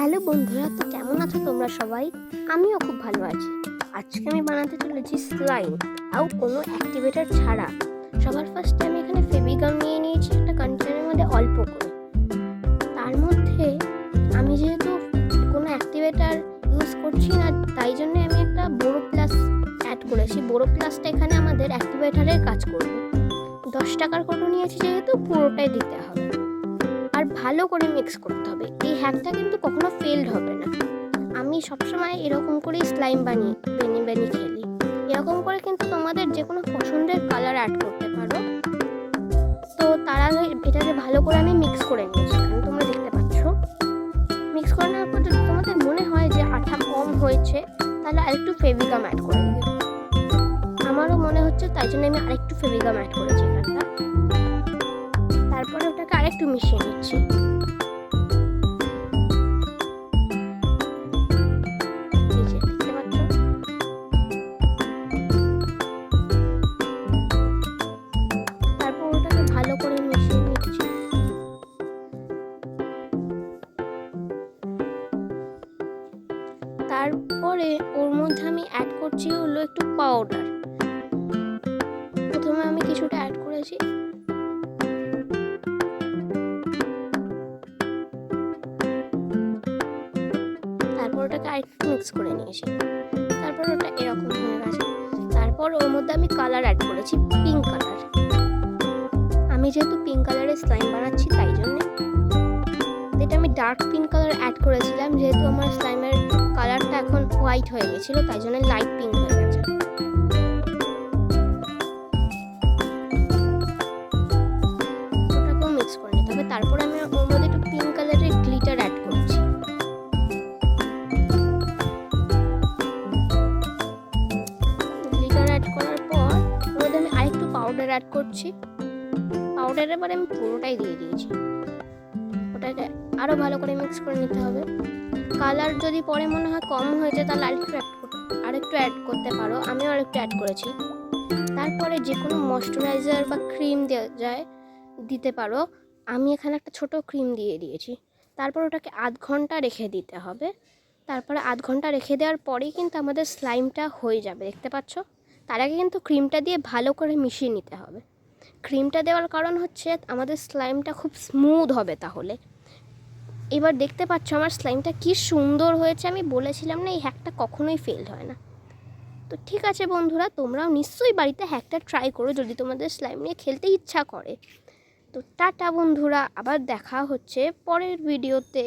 Hello বন্ধুরা, তো কেমন আছো তোমরা সবাই? আমিও খুব ভালো আছি। আজকে আমি বানাতে চলেছি স্লাইম, আর কোনো অ্যাক্টিভেটর ছাড়া। সবার ফার্স্টে আমি এখানে ফেভিগাম নিয়ে নিয়েছি একটা কন্টেনারের মধ্যে অল্প করে। তার মধ্যে আমি যেহেতু কোনো অ্যাক্টিভেটর ইউজ করছি না, তাই জন্য আমি একটা বোরো প্লাস অ্যাড করেছি। বোরো প্লাসটা এখানে আমাদের অ্যাক্টিভেটরের কাজ করবে। 10 টাকার কৌটো নিয়েছি যেহেতু, পুরোটাই দিতে হবে আর ভালো করে মিক্স করতে হবে। এই হ্যাকটা কিন্তু কখনো ফেলড হবে না। আমি সবসময় এরকম করেই স্লাইম বানিয়ে খেলি। এরকম করে কিন্তু তোমাদের যে কোনো পছন্দের কালার অ্যাড করতে পারো। তো তার আগে এটাকে ভালো করে আমি মিক্স করে নিয়েছি। এখানে তোমরা দেখতে পাচ্ছ মিক্স করে নেওয়ার পর যদি তোমাদের মনে হয় যে আঠা কম হয়েছে, তাহলে আরেকটু ফেভিগাম অ্যাড করে দেবে। আমারও মনে হচ্ছে, তাই জন্য আমি আরেকটু ফেভিগাম অ্যাড করেছি এখানটা। তারপরে ওটাকে আরেকটু মিশিয়ে নিচ্ছি। তারপর ওটাকে ভালো করে মিশিয়ে নিচ্ছি। তারপরে ওর মধ্যে আমি অ্যাড করছি হলো একটু পাউডার। প্রথমে আমি কিছুটা অ্যাড করেছি। তারপর ওটাকে আরেকটু মিক্স করে নিয়েছি। তারপর ওটা এরকম হয়ে গেছে। তারপর ওর মধ্যে আমি কালার অ্যাড করেছি, পিঙ্ক কালার। আমি যেহেতু পিঙ্ক কালারের স্লাইম বানাচ্ছি, তাই জন্যে এটা আমি ডার্ক পিঙ্ক কালার অ্যাড করেছিলাম। যেহেতু আমার স্লাইমের কালারটা এখন হোয়াইট হয়ে গেছিলো, তাই জন্য লাইট পিঙ্ক হয়ে গেছে। ওটাকেও মিক্স করে নিতে হবে। তারপর আমি ওর মধ্যে একটু পিঙ্ক কালারের গ্লিটার অ্যাড করছি। গ্লিটার অ্যাড করার পর ওর মধ্যে আমি আরেকটু পাউডার অ্যাড করছি। পাউডারের পরে আমি পুরোটাই দিয়ে দিয়েছি। ওটাকে আরও ভালো করে মিক্স করে নিতে হবে। কালার যদি পরে মনে হয় কম হয়েছে, তাহলে আরেকটু অ্যাড করতে পারো। আমিও আরেকটু অ্যাড করেছি। তারপরে যে কোনো ময়শ্চারাইজার বা ক্রিম দিতে পারো। আমি এখানে একটা ছোট ক্রিম দিয়ে দিয়েছি। তারপর ওটাকে আধ ঘন্টা রেখে দিতে হবে। তারপরে আধ ঘন্টা রেখে দেওয়ার পরেই কিন্তু আমাদের স্লাইমটা হয়ে যাবে, দেখতে পাচ্ছ। তার আগে কিন্তু ক্রিমটা দিয়ে ভালো করে মিশিয়ে নিতে হবে। ক্রিমটা দেওয়ার কারণ হচ্ছে আমাদের স্লাইমটা খুব স্মুথ হবে তাহলে। এবার দেখতে পাচ্ছ আমার স্লাইমটা কি সুন্দর হয়েছে। আমি বলেছিলাম না, এই হ্যাকটা কখনোই ফেল হয় না। তো ঠিক আছে বন্ধুরা, তোমরাও নিশ্চয়ই বাড়িতে হ্যাকটা ট্রাই করো যদি তোমাদের স্লাইম নিয়ে খেলতে ইচ্ছা করে। তো টাটা বন্ধুরা, আবার দেখা হচ্ছে পরের ভিডিওতে।